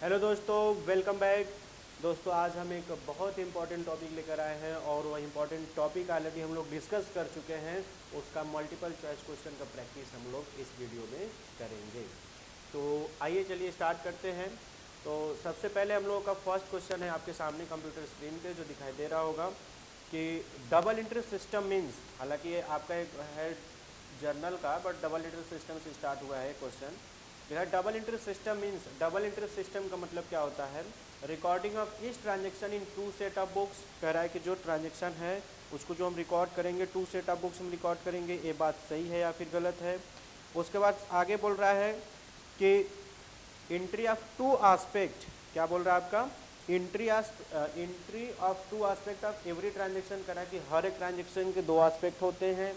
Hello दोस्तों, welcome back. दोस्तों आज हम एक बहुत इंपॉर्टेंट टॉपिक लेकर आए हैं और वह इंपॉर्टेंट टॉपिक ऑलरेडी हम लोग डिस्कस कर चुके हैं। उसका मल्टीपल चॉइस क्वेश्चन का प्रैक्टिस हम लोग इस वीडियो में करेंगे। तो आइए चलिए स्टार्ट करते हैं। तो सबसे पहले हम लोगों का फर्स्ट क्वेश्चन है आपके सामने कंप्यूटर स्क्रीन पे जो दिखाई दे रहा होगा कि डबल इंटरेस्ट सिस्टम मीन्स, हालांकि ये आपका एक है जर्नल का, बट डबल इंटरेस्ट सिस्टम से स्टार्ट हुआ है क्वेश्चन। यह double interest system means, double interest system का मतलब क्या होता है? Recording of each transaction in two set of books. कह रहा है कि जो ट्रांजेक्शन है उसको जो हम रिकॉर्ड करेंगे टू सेट ऑफ बुक्स में रिकॉर्ड करेंगे। ये बात सही है या फिर गलत है? उसके बाद आगे बोल रहा है कि एंट्री ऑफ टू आस्पेक्ट, क्या बोल रहा है आपका? Entry of two aspect of every transaction. कह रहा है कि हर एक ट्रांजेक्शन के दो आस्पेक्ट होते हैं।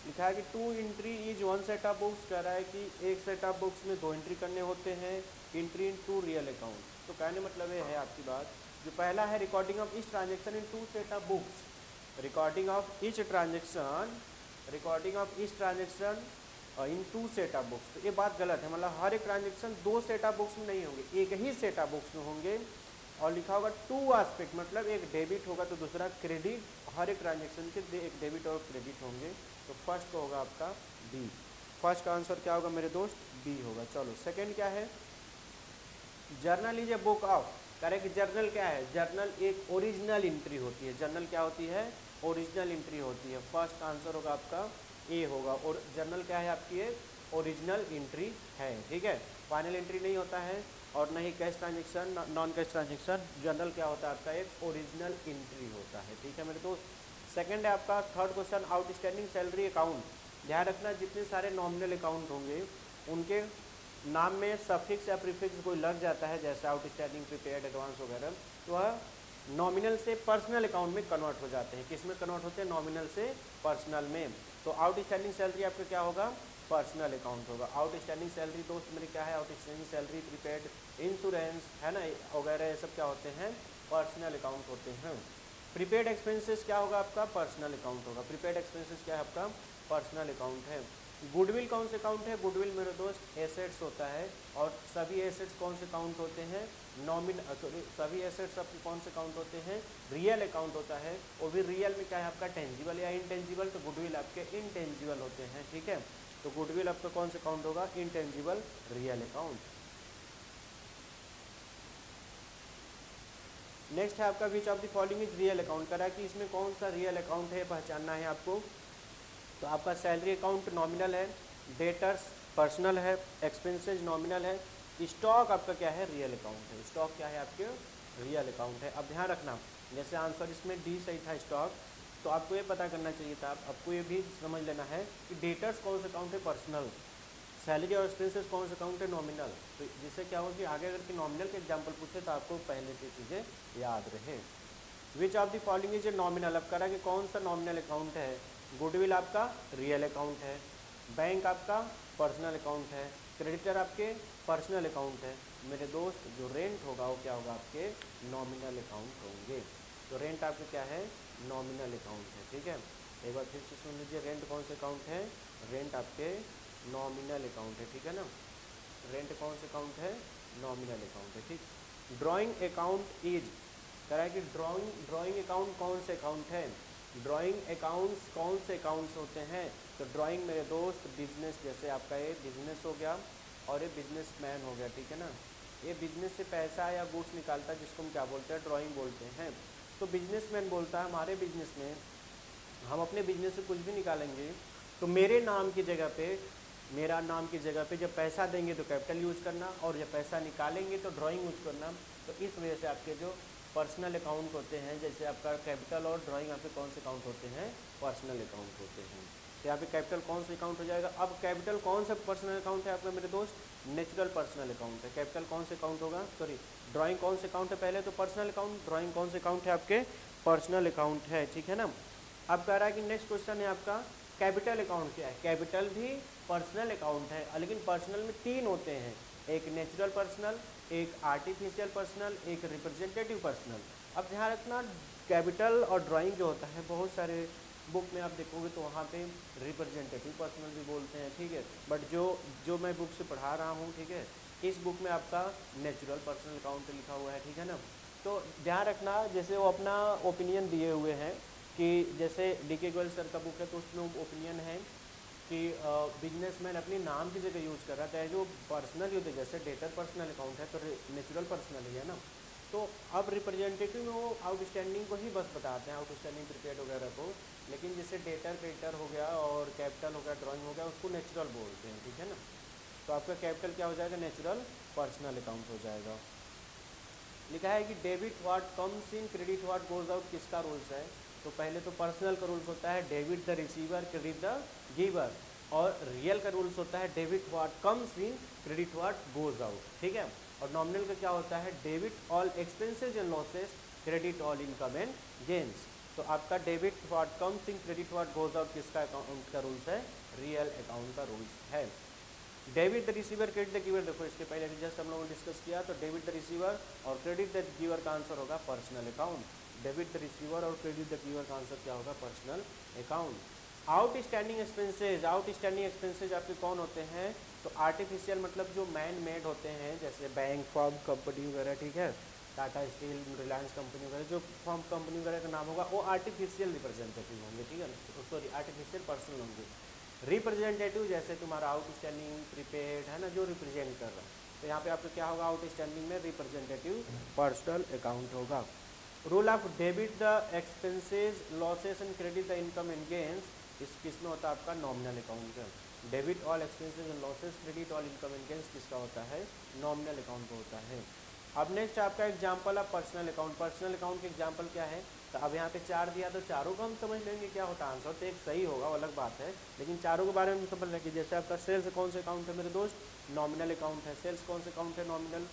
लिखा है कि two entry is one set of books. कह रहा है कि एक सेट ऑफ बुक्स में दो एंट्री करने होते हैं। Entry in two real account, तो कहने मतलब ये है आपकी बात। जो पहला है recording of each transaction in two set of books, recording of each transaction, recording of each transaction in two set of books. तो ये बात गलत है, मतलब हर एक ट्रांजेक्शन दो सेट ऑफ बुक्स में नहीं होंगे, एक ही सेट ऑफ बुक्स में होंगे। और लिखा होगा टू आस्पेक्ट, मतलब एक डेबिट होगा तो दूसरा क्रेडिट। हर एक ट्रांजेक्शन के एक डेबिट और क्रेडिट होंगे। तो फर्स्ट को होगा आपका बी। फर्स्ट का आंसर क्या होगा मेरे दोस्त? बी होगा। चलो सेकंड क्या है? Journal is a book of. कह रहे कि जर्नल क्या है? जर्नल एक ओरिजिनल एंट्री होती है। जर्नल क्या होती है? ओरिजिनल एंट्री होती है। फर्स्ट का आंसर होगा आपका ए होगा। और जर्नल क्या है आपकी? एक ओरिजिनल एंट्री है, ठीक है। फाइनल एंट्री नहीं होता है और नहीं cash transaction, non cash transaction. Journal क्या होता है आपका? एक ओरिजिनल एंट्री होता है, ठीक है मेरे दोस्त। सेकंड है आपका third question, outstanding salary account. ध्यान रखना जितने सारे नॉमिनल अकाउंट होंगे उनके नाम में सफिक्स या प्रीफिक्स कोई लग जाता है, जैसे आउटस्टैंडिंग, प्रीपेड, एडवांस वगैरह, तो वह नॉमिनल से पर्सनल अकाउंट में कन्वर्ट हो जाते हैं। किस में कन्वर्ट होते हैं? नॉमिनल से पर्सनल में। तो आउटस्टैंडिंग सैलरी आपका क्या होगा? पर्सनल अकाउंट होगा। आउटस्टैंडिंग सैलरी दोस्त मेरे क्या है? आउटस्टैंडिंग सैलरी, प्रीपेड, इंश्योरेंस है ना वगैरह, ये सब क्या होते हैं? पर्सनल अकाउंट होते हैं। प्रीपेड एक्सपेंसेस क्या होगा आपका? पर्सनल अकाउंट होगा। प्रीपेड एक्सपेंसेस क्या है आपका? पर्सनल अकाउंट है। गुडविल कौन से अकाउंट है? गुडविल मेरे दोस्त एसेट्स होता है। और सभी एसेट्स कौन से काउंट होते हैं? सभी एसेट्स आपके कौन से काउंट होते हैं? रियल अकाउंट होता है। और भी रियल में क्या है आपका? टेंजिबल या इनटेंजिबल। तो गुडविल आपके इनटेंजिबल होते हैं, ठीक है। तो गुडविल आपका कौन से काउंट होगा? Intangible real account. नेक्स्ट है आपका which of the following is real account. करा कि इसमें कौन सा रियल अकाउंट है पहचानना है आपको। तो आपका सैलरी अकाउंट नॉमिनल है, डेटर्स पर्सनल है, एक्सपेंसेज नॉमिनल है, स्टॉक आपका क्या है? रियल अकाउंट है। स्टॉक क्या है आपके? रियल अकाउंट है। अब ध्यान रखना, जैसे आंसर इसमें डी सही था स्टॉक, तो आपको ये पता करना चाहिए था, आपको ये भी समझ लेना है कि डेटर्स कौन सा अकाउंट है? पर्सनल। सैलरी और एक्सपेंसेस कौन सा अकाउंट है? नॉमिनल। तो जिससे क्या होगा कि आगे अगर कि नॉमिनल के एग्जाम्पल पूछे तो आपको पहले से चीज़ें याद रहे। Which of the following is a nominal. अब करा कि कौन सा नॉमिनल अकाउंट है? गुडविल आपका रियल अकाउंट है, बैंक आपका पर्सनल अकाउंट है, क्रेडिटर आपके पर्सनल अकाउंट है। मेरे दोस्त जो रेंट होगा वो क्या होगा? आपके नॉमिनल अकाउंट होंगे। तो रेंट आपके क्या है? नॉमिनल अकाउंट है, ठीक है। एक बार फिर से सुन लीजिए, रेंट कौन से अकाउंट है? रेंट आपके नॉमिनल अकाउंट है, ठीक है ना। रेंट कौन से अकाउंट है? नॉमिनल अकाउंट है, ठीक। ड्राइंग अकाउंट इज, कह रहा है कि ड्राइंग अकाउंट कौन से अकाउंट है? ड्राइंग अकाउंट्स कौन से अकाउंट्स होते हैं? तो ड्राइंग मेरे दोस्त बिजनेस, जैसे आपका ये बिजनेस हो गया और ये बिजनेसमैन हो गया, ठीक है ना। ये बिजनेस से पैसा या गुड्स निकालता है जिसको हम क्या बोलते हैं? ड्राइंग बोलते हैं। तो बिजनेसमैन बोलता है हमारे बिजनेस में हम अपने बिजनेस से कुछ भी निकालेंगे तो मेरे नाम की जगह पे, मेरा नाम की जगह पे जब पैसा देंगे तो कैपिटल यूज करना, और जब पैसा निकालेंगे तो ड्राइंग यूज करना। तो इस वजह से आपके जो पर्सनल अकाउंट होते हैं, जैसे आपका कैपिटल और ड्राइंग, आपके कौन से अकाउंट होते हैं? पर्सनल अकाउंट होते हैं। तो यहाँ पे कैपिटल कौन सा अकाउंट हो जाएगा? अब कैपिटल कौन सा पर्सनल अकाउंट है आपका मेरे दोस्त? नेचुरल पर्सनल अकाउंट है। कैपिटल कौन से अकाउंट होगा? सॉरी, ड्राइंग कौन से अकाउंट है? पहले तो पर्सनल अकाउंट, ड्राइंग कौन से अकाउंट है आपके? पर्सनल अकाउंट है, ठीक है ना। अब कह रहा है कि नेक्स्ट क्वेश्चन है आपका कैपिटल अकाउंट क्या है? कैपिटल भी पर्सनल अकाउंट है, लेकिन पर्सनल में तीन होते हैं, एक नेचुरल पर्सनल, एक आर्टिफिशियल पर्सनल, एक रिप्रेजेंटेटिव पर्सनल। अब ध्यान रखना, कैपिटल और ड्राइंग जो होता है बहुत सारे बुक में आप देखोगे तो वहाँ पे रिप्रेजेंटेटिव पर्सनल भी बोलते हैं, ठीक है। बट जो मैं बुक से पढ़ा रहा हूँ, ठीक है, इस बुक में आपका नेचुरल पर्सनल अकाउंट लिखा हुआ है, ठीक है ना। तो ध्यान रखना, जैसे वो अपना ओपिनियन दिए हुए हैं कि जैसे डी.के. गोयल सर का बुक है तो उसमें ओपिनियन है कि बिजनेसमैन अपनी नाम की जगह यूज़ कर रहा था, जो पर्सनल यूज है, जैसे डेटर पर्सनल अकाउंट है तो नेचुरल पर्सनल ही है ना। तो अब रिप्रेजेंटेटिव में वो आउटस्टैंडिंग को ही बस बताते हैं, आउटस्टैंडिंग प्रीपेड वगैरह को, लेकिन जैसे डेटर क्रेडिटर हो गया और कैपिटल हो गया, ड्राइंग हो गया, उसको नेचुरल बोलते हैं, ठीक है ना। तो आपका कैपिटल क्या हो जाएगा, नेचुरल पर्सनल अकाउंट हो जाएगा। लिखा है कि debit what comes in, credit what goes out, किसका रूल्स है। तो पहले तो पर्सनल का रूल्स होता है debit the receiver, credit the giver, और रियल का रूल्स होता है debit what comes in, credit what goes out, ठीक है। और नॉमिनल का क्या होता है, debit all expenses and losses, credit all income and gains. तो आपका debit what comes in, credit what goes out किसका अकाउंट का रूल्स है, रियल अकाउंट का रूल्स है। Debit the receiver, credit the giver, देखो इसके पहले जस्ट हम लोगों ने डिस्कस किया, तो डेबिट द रिसीवर और क्रेडिट द गिवर का आंसर होगा personal account. Debit the receiver और क्रेडिट द गिवर का आंसर क्या होगा, personal account. Outstanding expenses, outstanding expenses आपके कौन होते हैं, तो आर्टिफिशियल मतलब जो मैन मेड होते हैं, जैसे बैंक, फर्म, कंपनी वगैरह, ठीक है, टाटा स्टील, रिलायंस कंपनी वगैरह, जो फर्म कंपनी वगैरह का नाम होगा वो आर्टिफिशियल रिप्रेजेंटेटिव होंगे, ठीक है ना, सॉरी आर्टिफिशियल पर्सनल होंगे। रिप्रेजेंटेटिव जैसे तुम्हारा आउटस्टैंडिंग प्रीपेड है ना, जो रिप्रेजेंट कर रहा है, तो यहाँ पे आपको क्या होगा, आउटस्टैंडिंग में रिप्रेजेंटेटिव पर्सनल अकाउंट होगा। Rule of debit the expenses, losses and credit the income and gains, इस किसमें होता है आपका, नॉमिनल अकाउंट का। Debit all expenses and losses, credit all income and gains किसका होता है, नॉमिनल अकाउंट का होता है। अब नेक्स्ट आपका example of personal account, personal account के एग्जांपल क्या है, तो अब यहाँ पे 4 दिया तो चारों को हम समझ लेंगे क्या होता है, आंसर तो एक सही होगा, वो अलग बात है, लेकिन चारों के बारे में समझ लेंगे। जैसे आपका सेल्स कौन से अकाउंट है मेरे दोस्त, नॉमिनल अकाउंट है। सेल्स कौन से अकाउंट है, नॉमिनल।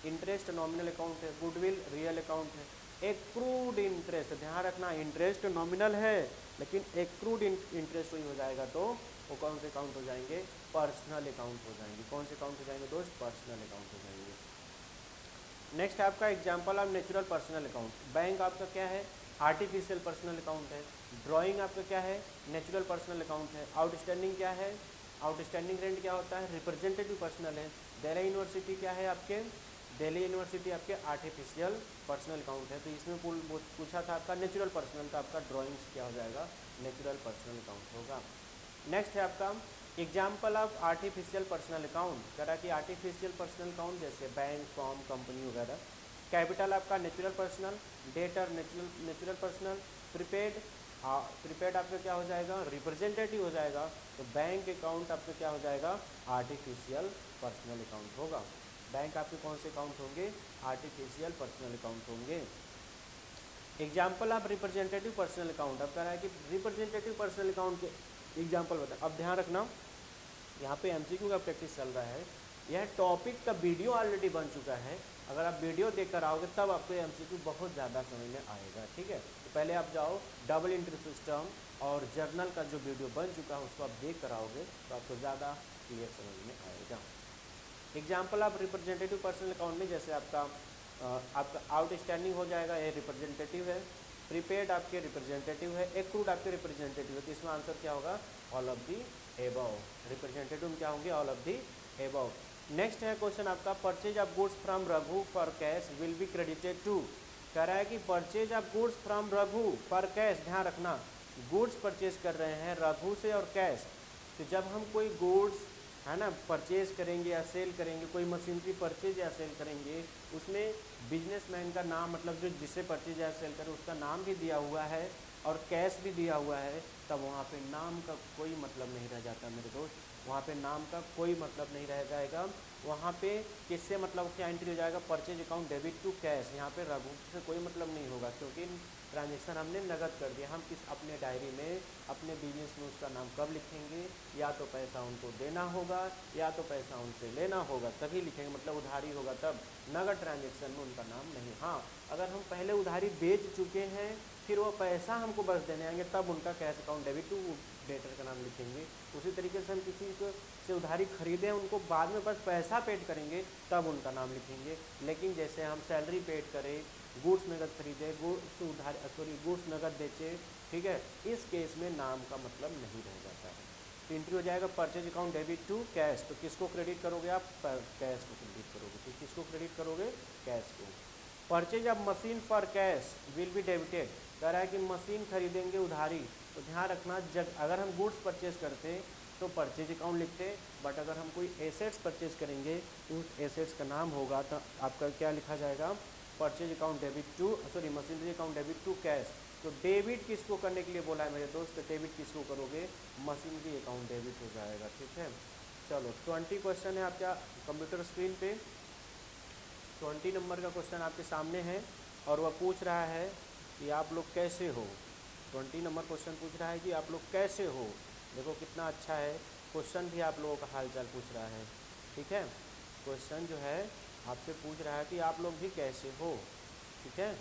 इंटरेस्ट नॉमिनल अकाउंट है। गुडविल रियल अकाउंट है। एक्रूड इंटरेस्ट, ध्यान रखना इंटरेस्ट नॉमिनल है लेकिन एक्रूड इंटरेस्ट वही हो जाएगा, तो वो कौन से अकाउंट हो जाएंगे, पर्सनल अकाउंट हो जाएंगे। कौन से अकाउंट हो जाएंगे दोस्त, पर्सनल अकाउंट हो जाएंगे। नेक्स्ट आपका example of natural personal account, bank आपका क्या है, आर्टिफिशियल पर्सनल अकाउंट है। ड्राइंग आपका क्या है, नेचुरल पर्सनल अकाउंट है। आउटस्टैंडिंग क्या है, आउटस्टैंडिंग रेंट क्या होता है, रिप्रेजेंटेटिव पर्सनल है। दिल्ली यूनिवर्सिटी क्या है आपके, दिल्ली यूनिवर्सिटी आपके आर्टिफिशियल पर्सनल अकाउंट है। तो इसमें पूछा था आपका नेचुरल पर्सनल, तो आपका ड्राइंग्स क्या हो जाएगा, नेचुरल पर्सनल अकाउंट होगा। नेक्स्ट है आपका example of artificial personal account, करा कि आर्टिफिशियल पर्सनल अकाउंट जैसे बैंक, फॉर्म, कंपनी वगैरह। कैपिटल आपका natural personal, debtor natural personal, prepaid prepaid आपका क्या हो जाएगा, रिप्रेजेंटेटिव हो जाएगा। तो बैंक अकाउंट आपका क्या हो जाएगा, आर्टिफिशियल पर्सनल अकाउंट होगा। बैंक आपके कौन से अकाउंट होंगे, आर्टिफिशियल पर्सनल अकाउंट होंगे। Example of representative personal account, अब कह रहा है कि रिप्रेजेंटेटिव पर्सनल अकाउंट के एग्जाम्पल बता। अब ध्यान रखना, यहाँ पे एमसीक्यू का प्रैक्टिस चल रहा है, यह टॉपिक का वीडियो ऑलरेडी बन चुका है। अगर आप वीडियो देखकर आओगे तब आपको एमसीक्यू बहुत ज़्यादा समझ में आएगा, ठीक है। तो पहले आप जाओ डबल एंट्री सिस्टम और जर्नल का जो वीडियो बन चुका है उसको आप देख कर आओगे तो आपको ज़्यादा क्लियर समझ में आएगा। Example of representative personal account में जैसे आपका आउटस्टैंडिंग हो जाएगा, ये रिप्रेजेंटेटिव है। प्रीपेड आपके रिप्रेजेंटेटिव है। एक्रूड आपके रिप्रेजेंटेटिव है। तो इसमें आंसर क्या होगा, all of the above. Representative क्या होंगे, all of the above. Next है क्वेश्चन आपका, purchase of goods from Raghu for cash will be credited to. कह रहा है कि purchase of goods from Raghu for cash, ध्यान रखना गुड्स परचेज कर रहे हैं रघु से और कैश। तो जब हम कोई गुड्स है ना परचेज करेंगे या सेल करेंगे, कोई मशीनरी परचेज या सेल करेंगे, उसमें बिजनेसमैन का नाम, मतलब जो जिसे परचेज या सेल करे उसका नाम भी दिया हुआ है और कैश भी दिया हुआ है, तब वहाँ पे नाम का कोई मतलब नहीं रह जाता मेरे दोस्त। वहाँ पे नाम का कोई मतलब नहीं रह जाएगा। वहाँ पे किससे मतलब क्या एंट्री हो जाएगा, purchase account debit to cash. यहाँ पे रघु से कोई मतलब नहीं होगा क्योंकि ट्रांजेक्शन हमने नगद कर दिया। हम किस अपने डायरी में अपने बिजनेस में उसका नाम कब लिखेंगे, या तो पैसा उनको देना होगा या तो पैसा उनसे लेना होगा तभी लिखेंगे, मतलब उधारी होगा तब। नगद ट्रांजेक्शन में उनका नाम नहीं। हाँ, अगर हम पहले उधारी बेच चुके हैं फिर वो पैसा हमको बस देने आएंगे तब उनका cash account debit to debtor का नाम लिखेंगे। उसी तरीके से हम किसी को से उधारी खरीदें, उनको बाद में बस पैसा पेड करेंगे तब उनका नाम लिखेंगे। लेकिन जैसे हम सैलरी पेड करें, गुड्स नगद खरीदे, गुड्स नगद बेचे, ठीक है, इस केस में नाम का मतलब नहीं रह जाता है। तो एंट्री हो जाएगा purchase account debit to cash. तो किसको क्रेडिट करोगे आप? कैश को क्रेडिट करोगे। तो किसको क्रेडिट करोगे? कैश को। Purchase of machine for cash will be debited. कह रहा है कि मशीन खरीदेंगे उधारी, तो ध्यान रखना जब अगर हम गुड्स परचेज करते तो परचेज अकाउंट लिखते, बट अगर हम कोई एसेट्स परचेज करेंगे तो उस एसेट्स का नाम होगा तो आपका क्या लिखा जाएगा? Purchase account debit to, sorry machinery account debit to cash. तो डेबिट किसको करने के लिए बोला है मेरे दोस्त? तो डेबिट किसको करोगे? मशीनरी अकाउंट डेबिट हो जाएगा। ठीक है, चलो 20 क्वेश्चन है आपका कंप्यूटर स्क्रीन पे। 20 नंबर का क्वेश्चन आपके सामने है और वह पूछ रहा है कि आप लोग कैसे हो। 20 नंबर क्वेश्चन पूछ रहा है कि आप लोग कैसे हो। देखो कितना अच्छा है क्वेश्चन, भी आप लोगों का हाल चाल पूछ रहा है। ठीक है, क्वेश्चन जो है आपसे पूछ रहा है कि आप लोग भी कैसे हो। ठीक है,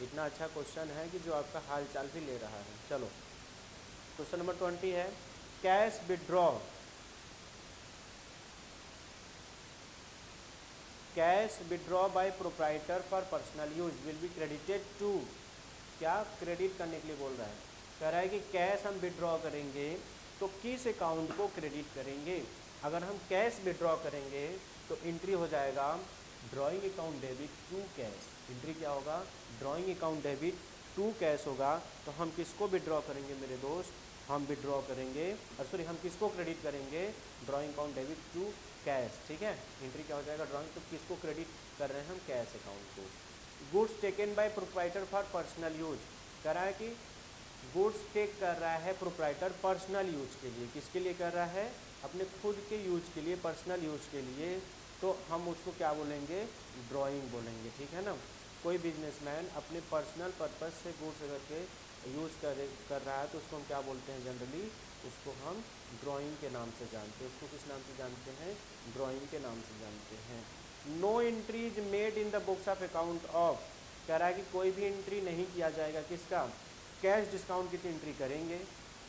इतना अच्छा क्वेश्चन है कि जो आपका हाल चाल भी ले रहा है। चलो क्वेश्चन नंबर 20 है, cash withdraw. Cash withdraw by proprietor for personal use will be credited to. क्या क्रेडिट करने के लिए बोल रहा है? कह रहा है कि कैश हम विड्रॉ करेंगे तो किस अकाउंट को क्रेडिट करेंगे? अगर हम कैश विड्रॉ करेंगे तो एंट्री हो जाएगा drawing account debit to cash. Entry क्या होगा? Drawing account debit to cash होगा। तो हम किसको विड्रॉ करेंगे मेरे दोस्त? हम विड्रॉ करेंगे, सॉरी हम किसको क्रेडिट करेंगे? Drawing account debit to cash. ठीक है, एंट्री क्या हो जाएगा? ड्राइंग। तो किसको क्रेडिट कर रहे हैं हम? कैश अकाउंट को। Goods taken by proprietor for personal use. कह रहा है कि गुड्स टेक कर रहा है प्रोप्राइटर पर्सनल यूज के लिए। किसके लिए कर रहा है? अपने खुद के यूज के लिए, पर्सनल यूज के लिए। तो हम उसको क्या बोलेंगे? ड्राइंग बोलेंगे। ठीक है ना। कोई बिजनेसमैन अपने पर्सनल पर्पस से गुड्स अगर के यूज कर रहा है तो उसको हम क्या बोलते हैं? जनरली उसको हम ड्राइंग के नाम से जानते हैं। उसको किस नाम से जानते हैं? ड्राइंग के नाम से जानते हैं। No entry is made in the books of account of. कह रहा है कि कोई भी एंट्री नहीं किया जाएगा किसका? कैश डिस्काउंट की एंट्री करेंगे,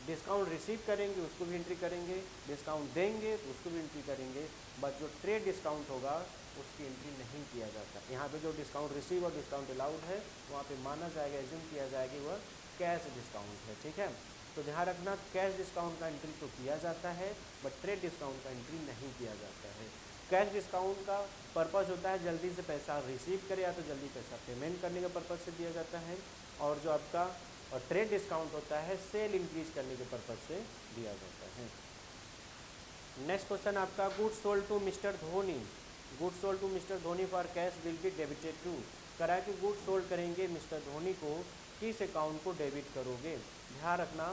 डिस्काउंट रिसीव करेंगे उसको भी एंट्री करेंगे, डिस्काउंट देंगे तो उसको भी एंट्री करेंगे, बट जो ट्रेड डिस्काउंट होगा उसकी एंट्री नहीं किया जाता। यहाँ पे जो डिस्काउंट रिसीव और डिस्काउंट अलाउड है वहाँ पे माना जाएगा, एज्यूम किया जाएगा कि वह कैश डिस्काउंट है। ठीक है, तो ध्यान रखना कैश डिस्काउंट का एंट्री तो किया जाता है बट ट्रेड डिस्काउंट का एंट्री नहीं किया जाता है। कैश डिस्काउंट का पर्पज़ होता है जल्दी से पैसा रिसीव करे या तो जल्दी पैसा पेमेंट करने का पर्पज़ से दिया जाता है, और जो आपका और ट्रेड डिस्काउंट होता है सेल इंक्रीज करने के पर्पज़ से दिया जाता है। नेक्स्ट क्वेश्चन आपका, goods sold to mister Dhoni. Goods sold to mister Dhoni for cash will be debited to. करा कि गुड्स सोल्ड करेंगे मिस्टर धोनी को, किस अकाउंट को डेबिट करोगे? ध्यान रखना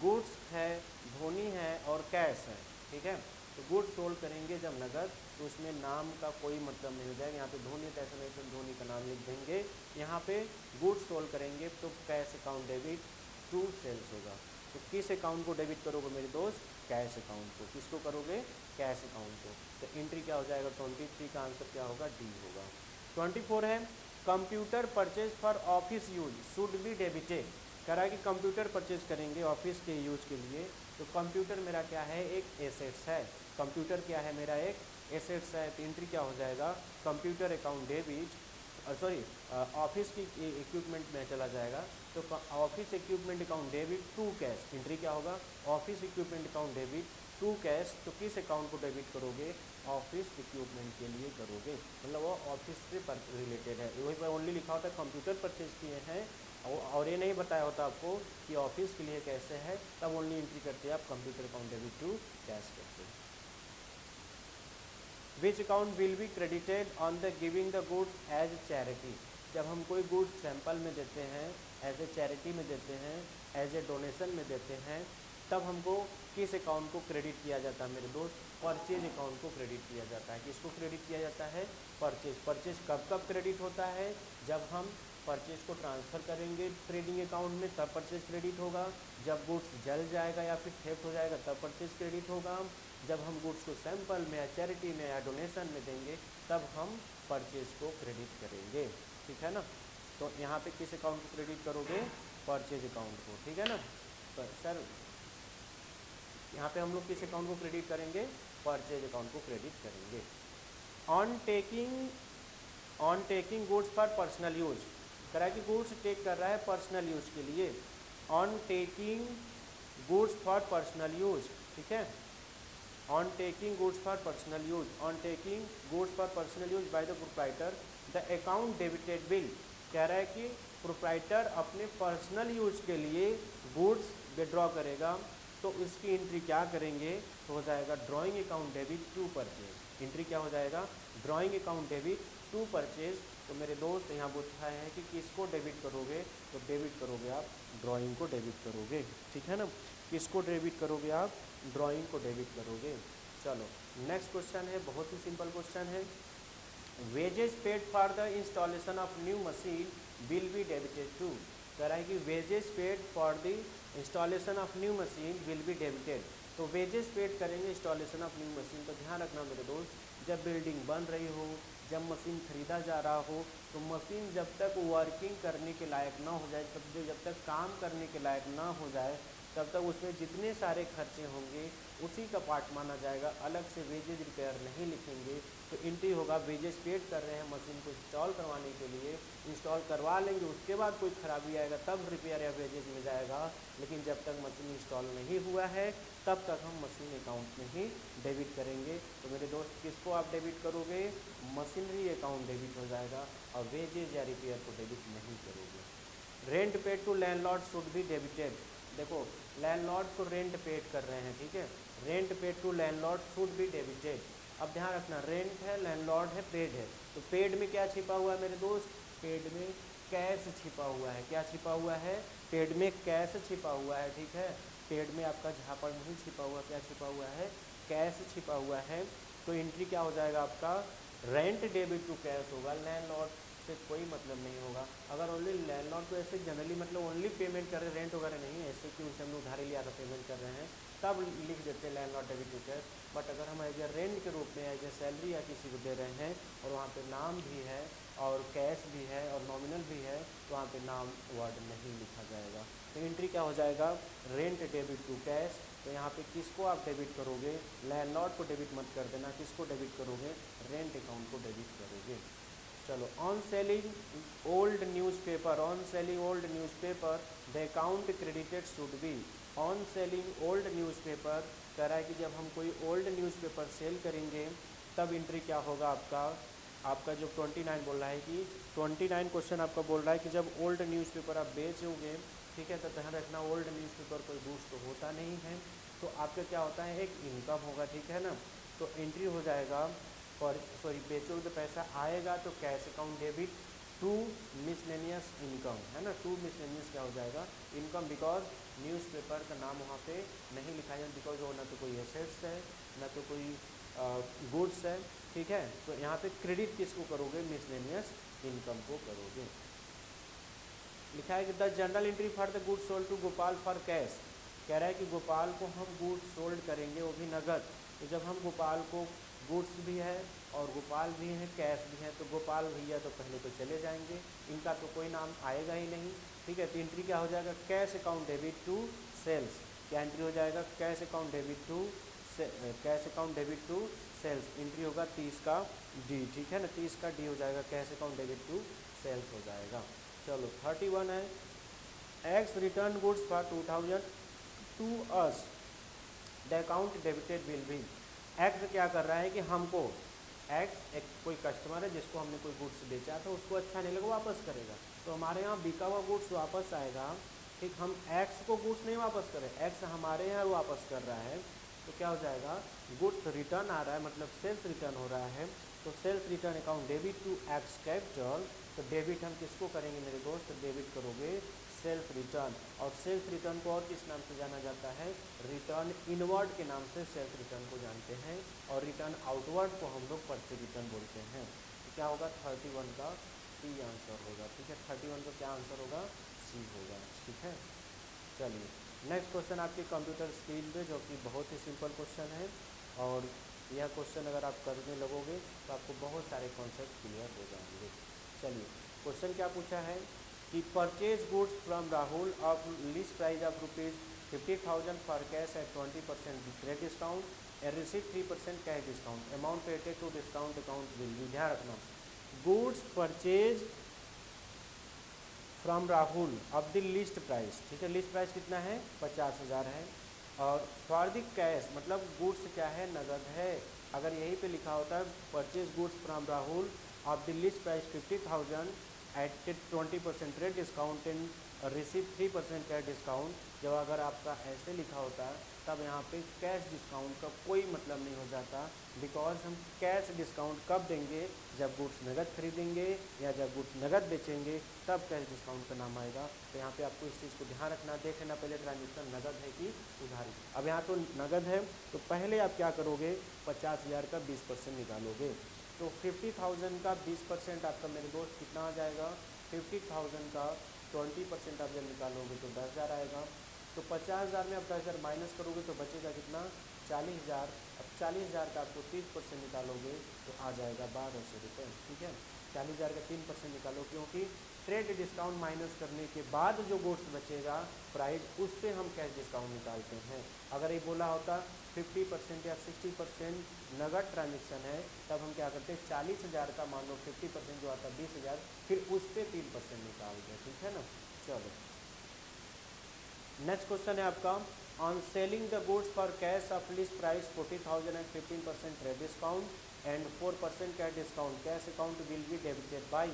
गुड्स है, धोनी है और कैश है। ठीक है, तो गुड्स सोल्ड करेंगे जब नगद तो उसमें नाम का कोई मतलब नहीं हो जाएगा। यहाँ पे धोनी तो ऐसा नहीं तो धोनी का नाम लिख देंगे। यहाँ पे गुड्स सोल्ड करेंगे तो cash account debit to sales होगा। तो किस अकाउंट को डेबिट करोगे मेरे दोस्त? कैश अकाउंट को। किसको करोगे? कैश अकाउंट को। तो एंट्री क्या हो जाएगा? 23 का आंसर क्या होगा? डी होगा। 24 है, computer purchase for office use should be debited. कह रहा है कि कंप्यूटर परचेज करेंगे ऑफिस के यूज के लिए, तो कंप्यूटर मेरा क्या है? एक एसेट्स है। कंप्यूटर क्या है? मेरा एक एसेट्स है। तो एंट्री क्या हो जाएगा? Computer account debit, sorry office की इक्विपमेंट में चला जाएगा तो office equipment account debit to cash. Entry क्या होगा? Office equipment account debit to cash. तो किस अकाउंट को डेबिट करोगे? ऑफिस इक्विपमेंट के लिए करोगे, मतलब वो ऑफिस से रिलेटेड है। वही पर ओनली लिखा होता है कंप्यूटर परचेज किए हैं और ये नहीं बताया होता आपको कि ऑफिस के लिए कैसे है, तब ओनली एंट्री करते हैं आप computer account debit to cash करते हैं। Which account will be credited on the giving the goods as charity. जब हम कोई गुड्स सैंपल में देते हैं, एज ए चैरिटी में देते हैं, एज ए डोनेशन में देते हैं, तब हमको किस अकाउंट को क्रेडिट किया जाता है मेरे दोस्त? परचेज अकाउंट को क्रेडिट किया जाता है। किसको क्रेडिट किया जाता है? परचेज। परचेज कब कब क्रेडिट होता है? जब हम परचेज को ट्रांसफ़र करेंगे ट्रेडिंग अकाउंट में तब परचेज क्रेडिट होगा। जब गुड्स जल जाएगा या फिर थेफ्ट हो जाएगा तब परचेज क्रेडिट होगा। जब हम गुड्स को सैंपल में या चैरिटी में या डोनेशन में देंगे तब हम परचेज को क्रेडिट करेंगे। ठीक है ना। तो यहाँ पे किस अकाउंट को क्रेडिट करोगे? परचेज अकाउंट को। ठीक है ना। तो सर यहाँ पे हम लोग किस अकाउंट को क्रेडिट करेंगे? परचेज अकाउंट को क्रेडिट करेंगे। On taking goods for personal use. करा कि गुड्स टेक कर रहा है पर्सनल यूज के लिए। On taking goods for personal use, ठीक है, on taking goods for personal use, on taking goods for personal use by the proprietor the account debited bill. कह रहा है कि प्रोप्राइटर अपने पर्सनल यूज के लिए गुड्स विड्रॉ करेगा तो इसकी एंट्री क्या करेंगे, तो हो जाएगा drawing account debit to purchase. Entry क्या हो जाएगा, drawing account debit to purchase. तो मेरे दोस्त यहाँ पूछा है कि किसको डेबिट करोगे, तो डेबिट करोगे आप ड्राइंग को डेबिट करोगे, ठीक है ना, किसको डेबिट करोगे आप, ड्राइंग को डेबिट करोगे। चलो नेक्स्ट क्वेश्चन है, बहुत ही सिंपल क्वेश्चन है, wages paid for the installation of new machine will be debited to. कह रहा है कि wages paid for the installation of new machine will be debited. तो वेजेस पेड करेंगे इंस्टॉलेशन ऑफ न्यू मशीन। तो ध्यान रखना मेरे दोस्त, जब बिल्डिंग बन रही हो, जब मशीन खरीदा जा रहा हो, तो मशीन जब तक वर्किंग करने के लायक ना हो जाए, जब तक काम करने के लायक ना हो जाए, तब तक उसमें जितने सारे खर्चे होंगे उसी का पार्ट माना जाएगा, अलग से वेजेज रिपेयर नहीं लिखेंगे। तो एंट्री होगा वेजेस पेड कर रहे हैं मशीन को इंस्टॉल करवाने के लिए, इंस्टॉल करवा लेंगे, उसके बाद कोई खराबी आएगा तब रिपेयर या वेजेज में जाएगा, लेकिन जब तक मशीन इंस्टॉल नहीं हुआ है तब तक हम मशीन अकाउंट में ही डेबिट करेंगे। तो मेरे दोस्त किसको आप डेबिट करोगे, मशीनरी अकाउंट डेबिट हो जाएगा और वेजेज या रिपेयर को डेबिट नहीं करोगे। Rent paid to landlord should be debited. देखो लैंडलॉर्ड को रेंट पेड कर रहे हैं, ठीक है, rent paid to landlord should be debited. अब ध्यान रखना, रेंट है, लैंडलॉर्ड है, पेड है, तो पेड में क्या छिपा हुआ है मेरे दोस्त, पेड में कैश छिपा हुआ है। क्या छिपा हुआ है, पेड में कैश छिपा हुआ है, ठीक है, पेड में आपका झापड़ नहीं छिपा हुआ, क्या छिपा हुआ है, कैश छिपा हुआ है। तो एंट्री क्या हो जाएगा आपका, रेंट डेबिट टू कैश होगा, लैंडलॉर्ड से कोई मतलब नहीं होगा। अगर ओनली लैंडलॉर्ड को ऐसे जनरली मतलब ओनली पेमेंट कर रहे, रेंट वगैरह नहीं, ऐसे कि उनसे हम लोग उधारी लिया था पेमेंट कर रहे हैं, तब लिख देते हैं landlord debit to cash. But अगर हम एज ए रेंट के रूप में एज ए सैलरी या किसी को दे रहे हैं और वहाँ पे नाम भी है और कैश भी है और नॉमिनल भी है, तो वहाँ पे नाम वर्ड नहीं लिखा जाएगा। तो एंट्री क्या हो जाएगा, रेंट डेबिट टू कैश। तो यहाँ पे किसको आप डेबिट करोगे, लैंडलॉर्ड को डेबिट मत कर देना, किसको डेबिट करोगे, रेंट अकाउंट को डेबिट करोगे। चलो on selling old newspaper, on selling old newspaper the account credited should be. On selling old newspaper कह रहा है कि जब हम कोई ओल्ड न्यूज़पेपर सेल करेंगे तब एंट्री क्या होगा आपका, आपका जो 29 बोल रहा है कि 29 क्वेश्चन आपका बोल रहा है कि जब ओल्ड न्यूज़पेपर आप बेचोगे, ठीक है, तो ध्यान रखना ओल्ड न्यूज़पेपर कोई गुड्स तो होता नहीं है, तो आपका क्या होता है, एक इनकम होगा, ठीक है ना। तो एंट्री हो जाएगा बेचोगे तो पैसा आएगा तो cash account debit to miscellaneous income, है ना, टू मिसलेनियस क्या हो जाएगा, इनकम, बिकॉज न्यूज़पेपर का नाम वहाँ पे नहीं लिखा है, बिकॉज वो ना तो कोई एसेट्स है ना तो कोई गुड्स है, ठीक है। तो यहाँ पे क्रेडिट किसको करोगे, मिसलेनियस इनकम को करोगे। लिखा है कि the journal entry for the goods sold to Gopal for cash. कह रहा है कि गोपाल को हम गुड्स सोल्ड करेंगे वो भी नगद। तो जब हम गोपाल को गुड्स भी है और गोपाल भी है, कैश भी है, तो गोपाल भैया तो पहले तो चले जाएंगे, इनका तो कोई नाम आएगा ही नहीं, ठीक है। तो एंट्री क्या हो जाएगा, cash account debit to sales. क्या एंट्री हो जाएगा, cash account debit to cash account debit to sales. Entry होगा 30 का डी, ठीक है ना, 30 का डी हो जाएगा, cash account debit to sales हो जाएगा। चलो 31 है, X return goods for 2000 to us the account debited will be. X क्या कर रहा है कि हमको, एक्स एक कोई कस्टमर है जिसको हमने कोई गुड्स बेचा था, उसको अच्छा नहीं लगा वापस करेगा, तो हमारे यहाँ बिका हुआ गुड्स वापस आएगा, ठीक। हम एक्स को गुड्स नहीं वापस करें, एक्स हमारे यहाँ वापस कर रहा है, तो क्या हो जाएगा, गुड्स रिटर्न आ रहा है, मतलब सेल्स रिटर्न हो रहा है, तो sales return account debit to X capital. तो डेबिट हम किसको करेंगे मेरे दोस्त, डेबिट करोगे सेल्फ रिटर्न। और सेल्फ रिटर्न को और किस नाम से जाना जाता है, रिटर्न इनवर्ड के नाम से सेल्फ रिटर्न को जानते हैं, और रिटर्न आउटवर्ड को हम लोग परचेज रिटर्न बोलते हैं। तो क्या होगा, 31 का सी आंसर होगा, ठीक है, 31 का क्या आंसर होगा, सी होगा, ठीक है। चलिए नेक्स्ट क्वेश्चन आपके कंप्यूटर स्क्रीन पे, जो कि बहुत ही सिंपल क्वेश्चन है, और यह क्वेश्चन अगर आप करने लगोगे तो आपको बहुत सारे कॉन्सेप्ट क्लियर हो जाएंगे। चलिए क्वेश्चन क्या पूछा है कि purchase goods from Rahul of list price of ₹50,000 for cash at 20% credit discount and receive 3% cash discount, amount पेटेड to discount account will be. ध्यान रखना, goods purchase from Rahul of the list price, ठीक है, लिस्ट प्राइस कितना है 50,000 है। और for the cash मतलब गुड्स क्या है, नगद है। अगर यहीं पे लिखा होता है purchase goods from Rahul of the list price 50,000 at 20% rate discount and receive 3% cash discount, जब अगर आपका ऐसे लिखा होता है तब यहाँ पे कैश डिस्काउंट का कोई मतलब नहीं हो जाता, बिकॉज हम कैश डिस्काउंट कब देंगे, जब गुड्स नगद खरीदेंगे या जब गुड्स नगद बेचेंगे तब कैश डिस्काउंट का नाम आएगा। तो यहाँ पे आपको इस चीज़ को ध्यान रखना, देख लेना पहले ट्रांजेक्शन नगद है कि उधारी। अब यहाँ तो नगद है तो पहले आप क्या करोगे, 50,000 का 20% निकालोगे। तो 50,000 का 20% आपका मेरे दोस्त कितना आ जाएगा, 50,000 का 20% आप जब निकालोगे तो 10,000 आएगा। तो 50,000 में आप 10,000 माइनस करोगे तो बचेगा कितना, 40,000। अब 40,000 का आपको 30% निकालोगे तो आ जाएगा 1,200 रुपये, ठीक है। 40,000 का 3% निकालो, क्योंकि ट्रेड डिस्काउंट माइनस करने के बाद जो गुड्स बचेगा प्राइस, उस पर हम कैश डिस्काउंट निकालते हैं। अगर ये बोला होता 50% या 60% नगद ट्रांजेक्शन है, तब हम क्या करते हैं 40,000 का मान लो 50% जो आता 20,000, फिर उस पर 3% निकालते हैं, ठीक है ना। चलो नेक्स्ट क्वेश्चन है आपका, on selling the goods for cash of list price 40,000 and 15% trade discount and 4% cash discount, cash account will be debited by.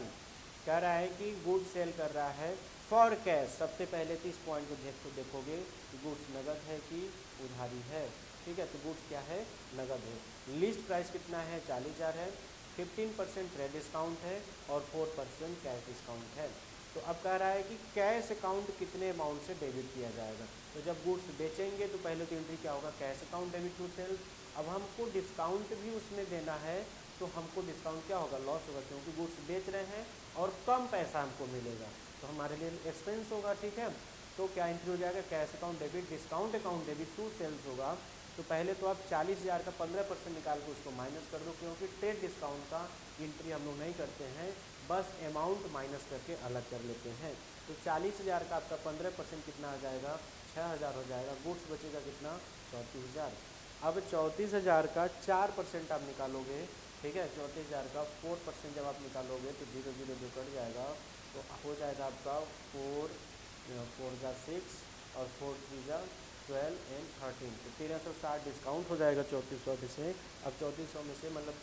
कह रहा है कि गुड्स सेल कर रहा है फॉर कैश। सबसे पहले तो इस पॉइंट को देखोगे कि गुड्स नगद है कि उधारी है, ठीक है। तो गुड्स क्या है, नगद है। लिस्ट प्राइस कितना है, 40,000 है, 15% ट्रेड डिस्काउंट है और 4% कैश डिस्काउंट है। तो अब कह रहा है कि कैश अकाउंट कितने अमाउंट से डेबिट किया जाएगा। तो जब गुड्स बेचेंगे तो पहले तो एंट्री क्या होगा, cash account debit to sales. अब हमको डिस्काउंट भी उसमें देना है तो हमको डिस्काउंट क्या होगा, लॉस होगा, क्योंकि गुड्स बेच रहे हैं और कम पैसा हमको मिलेगा तो हमारे लिए एक्सपेंस होगा, ठीक है। तो क्या एंट्री हो जाएगा, cash account debit discount account debit to sales होगा। तो पहले तो आप 40,000 का 15% निकाल के उसको माइनस कर दो, क्योंकि ट्रेड डिस्काउंट का एंट्री हम लोग नहीं करते हैं, बस अमाउंट माइनस करके अलग कर लेते हैं। तो 40,000 का आपका 15% कितना आ जाएगा, 6,000 हो जाएगा। गुड्स बचेगा कितना, 34,000। अब 34,000 का 4% आप निकालोगे, ठीक है। 34,000 का 4% जब आप निकालोगे तो 0 0 जो कट जाएगा तो हो जाएगा आपका 4 4 जा 6 और 4 3 जा 12 एंड 13, तो 1,360 डिस्काउंट हो जाएगा 3400 में से। अब 3400 में से मतलब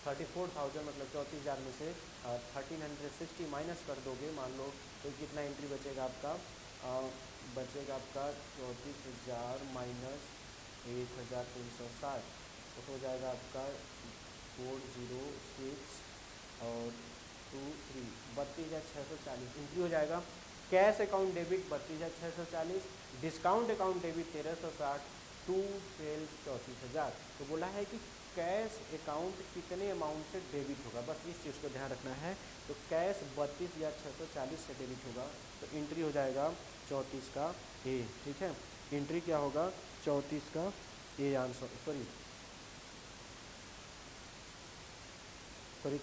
34,000 मतलब 34,000 में से 1,360 माइनस कर दोगे, मान लो तो कितना एंट्री बचेगा आपका, बचेगा आपका 34,000 माइनस 1,360, तो हो जाएगा आपका 406 और 23 32,640 एंट्री हो जाएगा। Cash account debit 32,640, discount account debit 1,360, to sales 34,000। तो बोला है कि कैश अकाउंट कितने अमाउंट से डेबिट होगा, बस इस चीज़ को ध्यान रखना है। तो कैश 32,640 से डेबिट होगा, तो एंट्री हो जाएगा 34 का ए, ठीक है। एंट्री क्या होगा, 34 का ए आंसर, सॉरी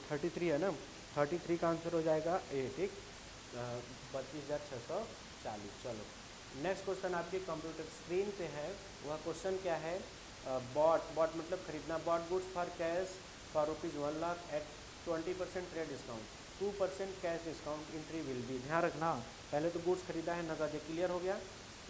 33 है ना, 33 का आंसर हो जाएगा ए, ठीक। 32,640। चलो नेक्स्ट क्वेश्चन आपके कंप्यूटर स्क्रीन पे है, वह क्वेश्चन क्या है, बॉट मतलब खरीदना, bought goods for cash for ₹1,00,000 at 20% trade discount 2% cash discount, entry will be. ध्यान रखना, पहले तो गुड्स खरीदा है नगद, ये क्लियर हो गया,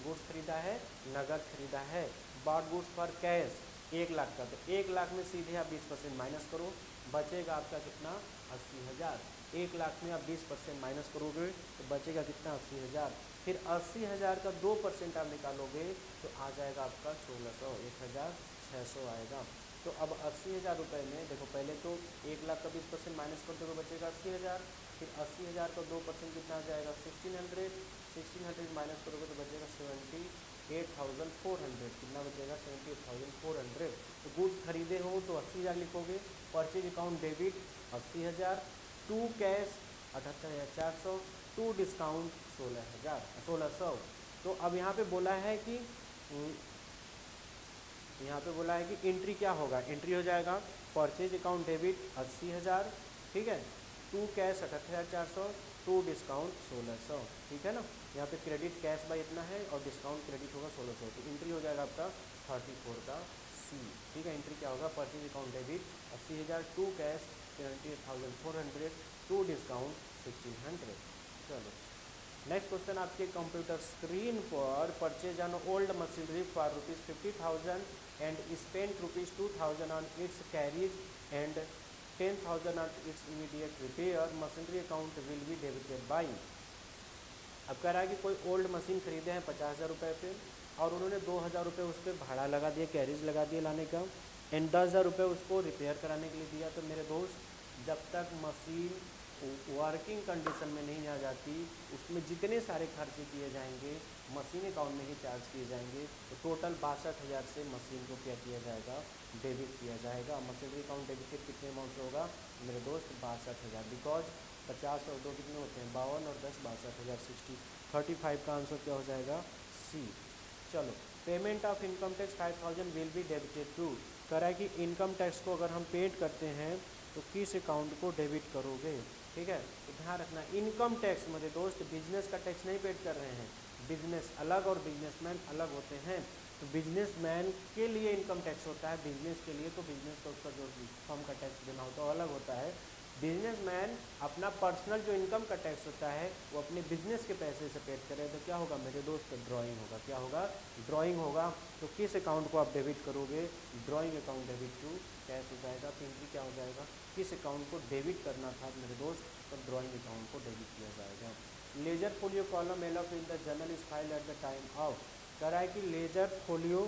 गुड्स खरीदा है नगद खरीदा है। बॉट गुड्स फॉर कैश 1,00,000 का, तो 1,00,000 में सीधे आप 20% माइनस करो, बचेगा आपका कितना, 80,000। 1,00,000 में आप 20% माइनस करोगे तो बचेगा कितना, 80,000। फिर 80,000 का 2% आप निकालोगे तो आ जाएगा आपका 1,600, 1,600 आएगा। तो अब 80,000 रुपये में देखो, पहले तो 1,00,000 का 20% माइनस कर दोगे बचेगा 80,000, फिर 80,000 का 2% कितना आ जाएगा 1,600, 1,600 माइनस करोगे तो बचेगा 78,400, कितना बचेगा 78,400। तो गुड्स खरीदे हो तो 80,000 लिखोगे, purchase account debit 80,000, to cash 78,400, to discount 16,000 तो अब यहाँ पे बोला है कि एंट्री क्या होगा, एंट्री हो जाएगा परचेज अकाउंट डेबिट 80,000, ठीक है, टू कैश 78,400, टू डिस्काउंट 1600, ठीक है ना। यहाँ पे क्रेडिट कैश बाय इतना है और डिस्काउंट क्रेडिट होगा 1600, तो एंट्री हो जाएगा आपका 34 का सी, ठीक है। एंट्री क्या होगा, purchase account debit 80,000, to cash 78,400, to discount 1,600। चलो नेक्स्ट क्वेश्चन आपके कंप्यूटर स्क्रीन पर purchase on old machinery for ₹50,000 and spend ₹2,000 on its carriage and 10,000 on its immediate repair, machinery account will be debited by. अब कह रहा है कि कोई old machine खरीदे हैं 50,000 रुपये पे और उन्होंने 2,000 रुपये उस पर भाड़ा लगा दिया, कैरेज लगा दिया लाने का, एंड 10,000 रुपये उसको रिपेयर कराने के लिए दिया। तो मेरे दोस्त जब तक मशीन वर्किंग कंडीशन में नहीं आ जाती उसमें जितने सारे खर्चे किए जाएंगे मशीन अकाउंट में ही चार्ज किए जाएंगे। तो टोटल 62,000 से मशीन को क्या किया जाएगा, डेबिट किया जाएगा। मशीनरी अकाउंट डेबिटेड कितने अमाउंट से होगा मेरे दोस्त 62,000, बिकॉज 50 और 2 कितने होते हैं 52 और 10 62,000 60 35 का आंसर क्या हो जाएगा सी। चलो payment of income tax 5,000 will be debited to. कह रहा है कि इनकम टैक्स को अगर हम पेड करते हैं तो किस अकाउंट को डेबिट करोगे। ठीक है, तो ध्यान रखना इनकम टैक्स मेरे दोस्त बिजनेस का टैक्स नहीं पेड कर रहे हैं, बिजनेस अलग और बिजनेसमैन अलग होते हैं। तो बिजनेसमैन के लिए इनकम टैक्स होता है, बिजनेस के लिए तो बिजनेस का उसका जो फर्म का टैक्स देना होता है वो अलग होता है। बिजनेसमैन अपना पर्सनल जो इनकम का टैक्स होता है वो अपने बिजनेस के पैसे से पेड करे तो क्या होगा मेरे दोस्त ड्राइंग होगा। क्या होगा ड्राइंग होगा। तो किस अकाउंट को आप डेबिट करोगे, drawing account debit to cash हो जाएगा। सिंपली क्या हो जाएगा, किस अकाउंट को डेबिट करना था मेरे दोस्त तो ड्राइंग अकाउंट को डेबिट किया जाएगा। Ledger folio column L of in the journal is file at the time of. कह रहा है कि लेजर फोलियो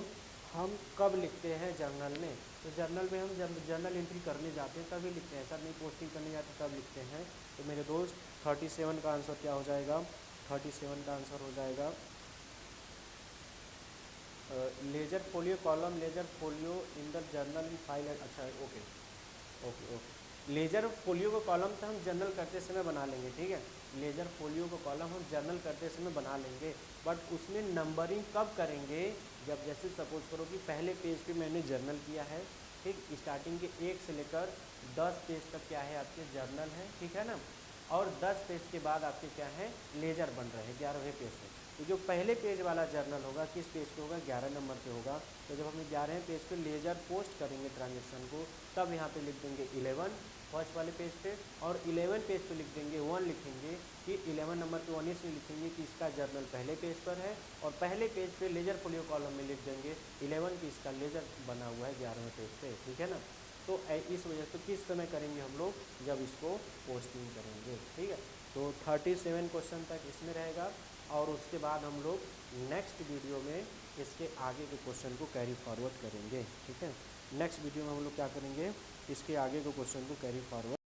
हम कब लिखते हैं जर्नल में, तो जर्नल में हम जब जर्नल एंट्री करने जाते हैं तभी लिखते हैं, ऐसा नहीं पोस्टिंग करने जाते तब लिखते हैं। तो मेरे दोस्त 37 का आंसर क्या हो जाएगा, 37 का आंसर हो जाएगा ledger folio column ledger folio in the journal in file. अच्छा okay okay okay, ledger folio को कॉलम तो हम जर्नल करते समय बना लेंगे, ठीक है, लेजर फोलियो को कॉलम हम जर्नल करते समय बना लेंगे, बट उसमें नंबरिंग कब करेंगे, जब जैसे सपोज करो कि पहले पेज पे मैंने जर्नल किया है, ठीक, स्टार्टिंग के 1 से लेकर 10 पेज तक क्या है आपके जर्नल है, ठीक है ना, और 10 पेज के बाद आपके क्या है लेजर बन रहे हैं 11वें पेज से। तो जो पहले पेज वाला जर्नल होगा किस पेज पे होगा 11 नंबर पे होगा। तो जब हम 11वें पेज पे लेजर पोस्ट करेंगे ट्रांजेक्शन को तब यहाँ पे लिख देंगे 11 फर्स्ट वाले पेज पे, और 11 पेज पे लिख देंगे 1 लिखेंगे कि 11 नंबर पे 1 इसलिए लिखेंगे कि इसका जर्नल पहले पेज पर है, और पहले पेज पे लेजर फोलियो कॉलम में लिख देंगे 11 की इसका लेजर बना हुआ है 11वें पेज पे, ठीक है ना। तो इस वजह से किस समय करेंगे हम लोग, जब इसको पोस्टिंग करेंगे, ठीक है। तो 37 क्वेश्चन तक इसमें रहेगा, और उसके बाद हम लोग नेक्स्ट वीडियो में इसके आगे के क्वेश्चन को कैरी फॉरवर्ड करेंगे, ठीक है। नेक्स्ट वीडियो में हम लोग क्या करेंगे, इसके आगे के क्वेश्चन को कैरी फॉरवर्ड